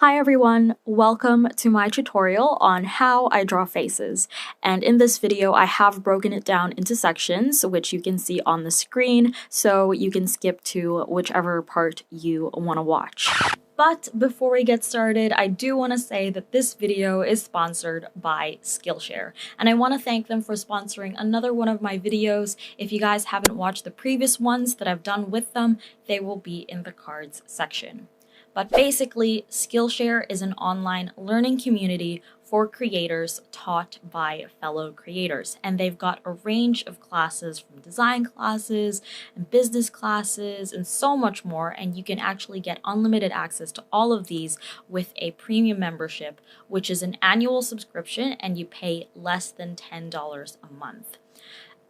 Hi everyone, welcome to my tutorial on how I draw faces. And in this video, I have broken it down into sections, which you can see on the screen, so you can skip to whichever part you want to watch. But before we get started, I do want to say that this video is sponsored by Skillshare, and I want to thank them for sponsoring another one of my videos. If you guys haven't watched the previous ones that I've done with them, they will be in the cards section. But basically, Skillshare is an online learning community for creators taught by fellow creators. And they've got a range of classes from design classes and business classes and so much more. And you can actually get unlimited access to all of these with a premium membership, which is an annual subscription, and you pay less than $10 a month.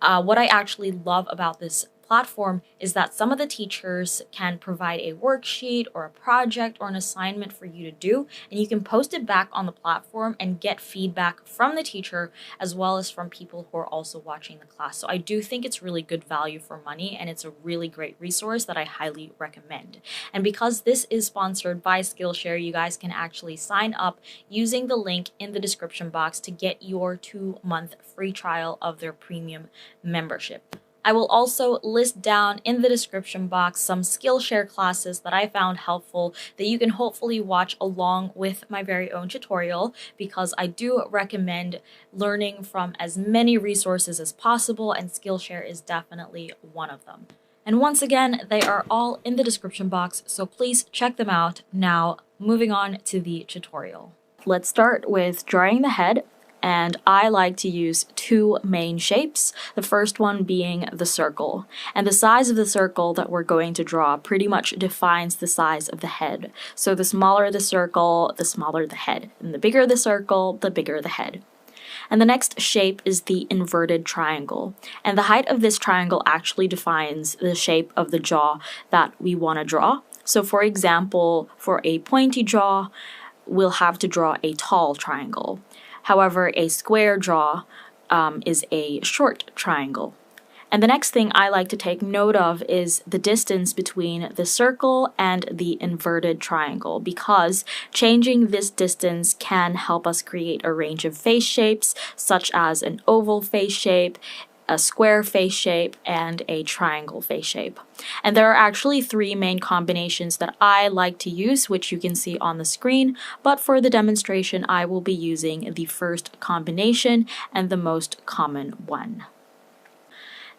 What I actually love about this platform is that some of the teachers can provide a worksheet or a project or an assignment for you to do, and you can post it back on the platform and get feedback from the teacher as well as from people who are also watching the class. So I do think it's really good value for money, and it's a really great resource that I highly recommend. And because this is sponsored by Skillshare, you guys can actually sign up using the link in the description box to get your 2-month free trial of their premium membership. I will also list down in the description box some Skillshare classes that I found helpful that you can hopefully watch along with my very own tutorial, because I do recommend learning from as many resources as possible, and Skillshare is definitely one of them. And once again, they are all in the description box, so please check them out. Now, moving on to the tutorial. Let's start with drawing the head. And I like to use two main shapes, the first one being the circle. And the size of the circle that we're going to draw pretty much defines the size of the head. So the smaller the circle, the smaller the head. And the bigger the circle, the bigger the head. And the next shape is the inverted triangle. And the height of this triangle actually defines the shape of the jaw that we want to draw. So for example, for a pointy jaw, we'll have to draw a tall triangle. However, a square jaw is a short triangle. And the next thing I like to take note of is the distance between the circle and the inverted triangle, because changing this distance can help us create a range of face shapes, such as an oval face shape, a square face shape, and a triangle face shape. And there are actually 3 main combinations that I like to use, which you can see on the screen, but for the demonstration I will be using the first combination and the most common one.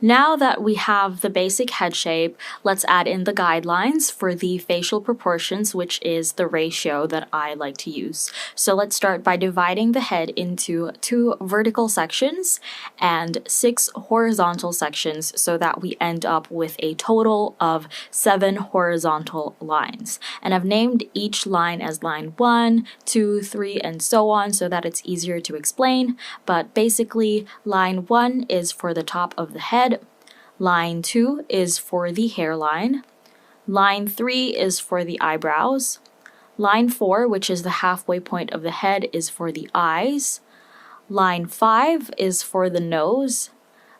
Now that we have the basic head shape, let's add in the guidelines for the facial proportions, which is the ratio that I like to use. So let's start by dividing the head into 2 vertical sections and 6 horizontal sections, so that we end up with a total of 7 horizontal lines. And I've named each line as line 1, 2, 3, and so on, so that it's easier to explain. But basically, line 1 is for the top of the head. Line 2 is for the hairline. Line 3 is for the eyebrows. Line 4, which is the halfway point of the head, is for the eyes. Line 5 is for the nose.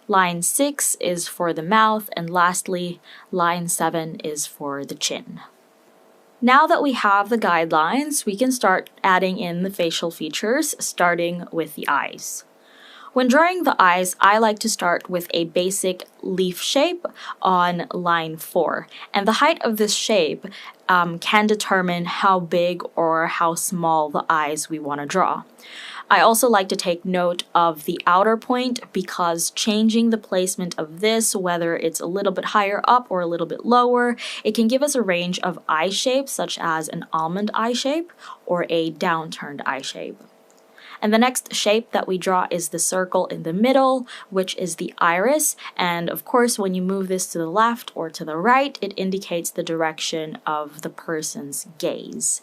Line 6 is for the mouth. And lastly, line 7 is for the chin. Now that we have the guidelines, we can start adding in the facial features, starting with the eyes. When drawing the eyes, I like to start with a basic leaf shape on line 4. And the height of this shape can determine how big or how small the eyes we want to draw. I also like to take note of the outer point, because changing the placement of this, whether it's a little bit higher up or a little bit lower, it can give us a range of eye shapes, such as an almond eye shape or a downturned eye shape. And the next shape that we draw is the circle in the middle, which is the iris. And of course, when you move this to the left or to the right, it indicates the direction of the person's gaze.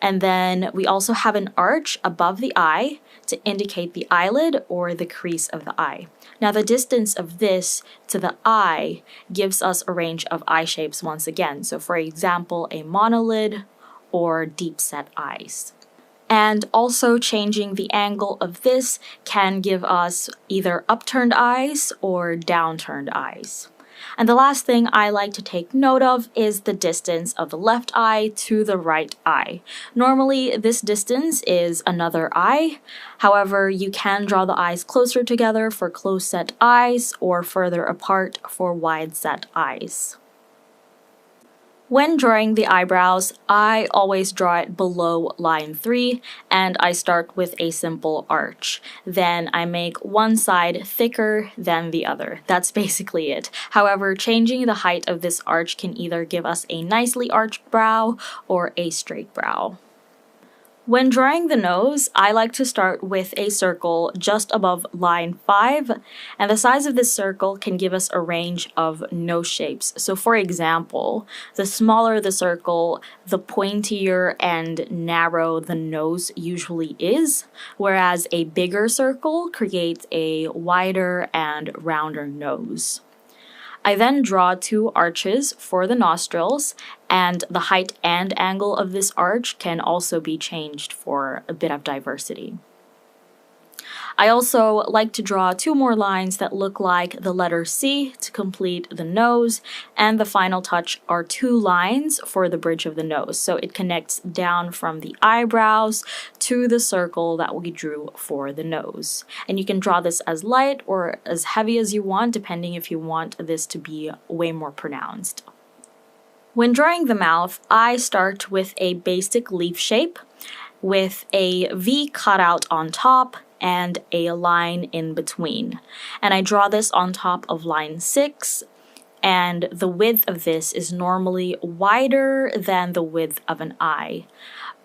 And then we also have an arch above the eye to indicate the eyelid or the crease of the eye. Now, the distance of this to the eye gives us a range of eye shapes once again. So for example, a monolid or deep set eyes. And also changing the angle of this can give us either upturned eyes or downturned eyes. And the last thing I like to take note of is the distance of the left eye to the right eye. Normally, this distance is another eye. However, you can draw the eyes closer together for close-set eyes or further apart for wide-set eyes. When drawing the eyebrows, I always draw it below line 3, and I start with a simple arch. Then I make one side thicker than the other. That's basically it. However, changing the height of this arch can either give us a nicely arched brow or a straight brow. When drawing the nose, I like to start with a circle just above line 5, and the size of this circle can give us a range of nose shapes. So for example, the smaller the circle, the pointier and narrow the nose usually is, whereas a bigger circle creates a wider and rounder nose. I then draw 2 arches for the nostrils, and the height and angle of this arch can also be changed for a bit of diversity. I also like to draw 2 more lines that look like the letter C to complete the nose, and the final touch are 2 lines for the bridge of the nose. So it connects down from the eyebrows to the circle that we drew for the nose. And you can draw this as light or as heavy as you want, depending if you want this to be way more pronounced. When drawing the mouth, I start with a basic leaf shape with a V cutout on top and a line in between. And I draw this on top of line 6, and the width of this is normally wider than the width of an eye.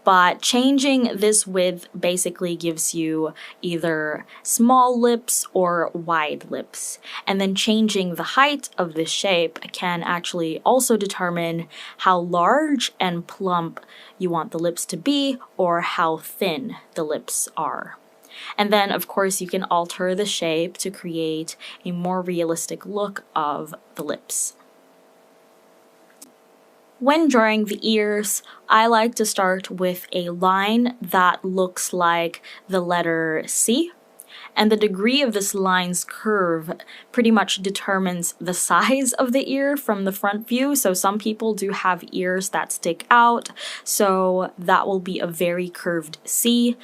But changing this width basically gives you either small lips or wide lips. And then changing the height of this shape can actually also determine how large and plump you want the lips to be or how thin the lips are. And then, of course, you can alter the shape to create a more realistic look of the lips. When drawing the ears, I like to start with a line that looks like the letter C. And the degree of this line's curve pretty much determines the size of the ear from the front view. So some people do have ears that stick out, so that will be a very curved C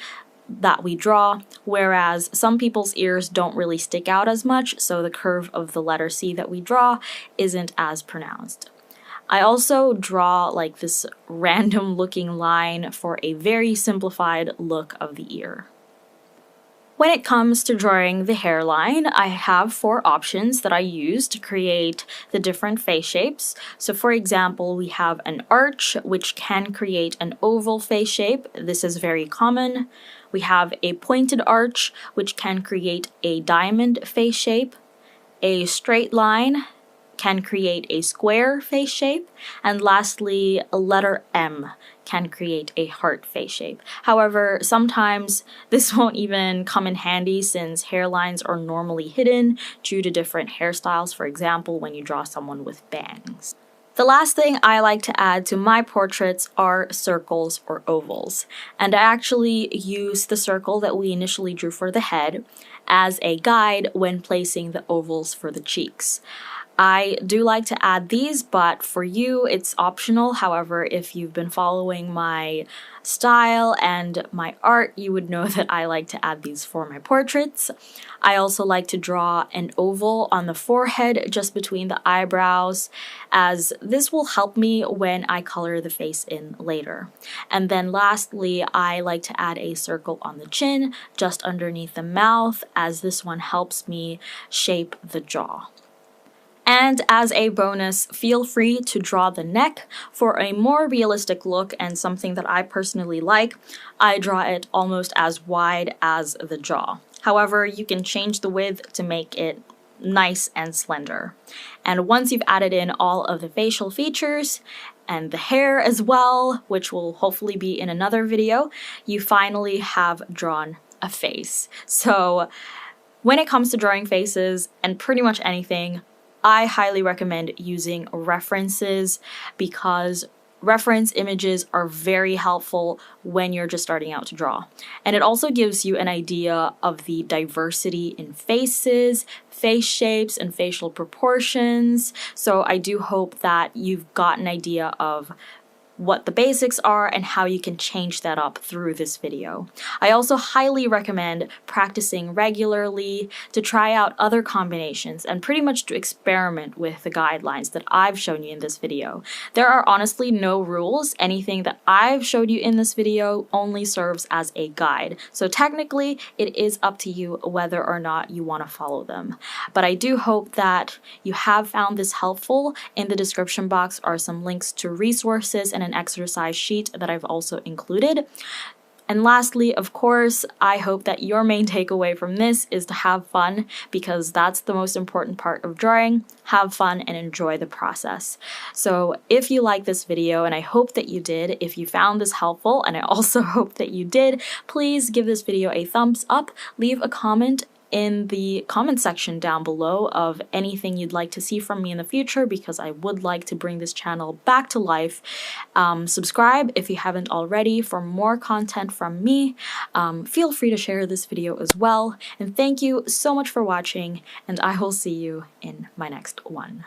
that we draw, whereas some people's ears don't really stick out as much, so the curve of the letter C that we draw isn't as pronounced. I also draw like this random looking line for a very simplified look of the ear. When it comes to drawing the hairline, I have 4 options that I use to create the different face shapes. So for example, we have an arch, which can create an oval face shape. This is very common. We have a pointed arch, which can create a diamond face shape. A straight line can create a square face shape, and lastly, a letter M can create a heart face shape. However, sometimes this won't even come in handy since hairlines are normally hidden due to different hairstyles, for example, when you draw someone with bangs. The last thing I like to add to my portraits are circles or ovals, and I actually use the circle that we initially drew for the head as a guide when placing the ovals for the cheeks. I do like to add these, but for you, it's optional. However, if you've been following my style and my art, you would know that I like to add these for my portraits. I also like to draw an oval on the forehead just between the eyebrows, as this will help me when I color the face in later. And then lastly, I like to add a circle on the chin just underneath the mouth, as this one helps me shape the jaw. And as a bonus, feel free to draw the neck. For a more realistic look and something that I personally like, I draw it almost as wide as the jaw. However, you can change the width to make it nice and slender. And once you've added in all of the facial features and the hair as well, which will hopefully be in another video, you finally have drawn a face. So when it comes to drawing faces and pretty much anything, I highly recommend using references, because reference images are very helpful when you're just starting out to draw. And it also gives you an idea of the diversity in faces, face shapes, and facial proportions. So I do hope that you've got an idea of what the basics are and how you can change that up through this video. I also highly recommend practicing regularly to try out other combinations and pretty much to experiment with the guidelines that I've shown you in this video. There are honestly no rules. Anything that I've showed you in this video only serves as a guide. So technically, it is up to you whether or not you want to follow them. But I do hope that you have found this helpful. In the description box are some links to resources and an exercise sheet that I've also included. And lastly, of course, I hope that your main takeaway from this is to have fun, because that's the most important part of drawing. Have fun and enjoy the process. So if you like this video, and I hope that you did, if you found this helpful, and I also hope that you did, please give this video a thumbs up, leave a comment in the comment section down below of anything you'd like to see from me in the future, because I would like to bring this channel back to life. Subscribe if you haven't already for more content from me. Feel free to share this video as well. And thank you so much for watching, and I will see you in my next one.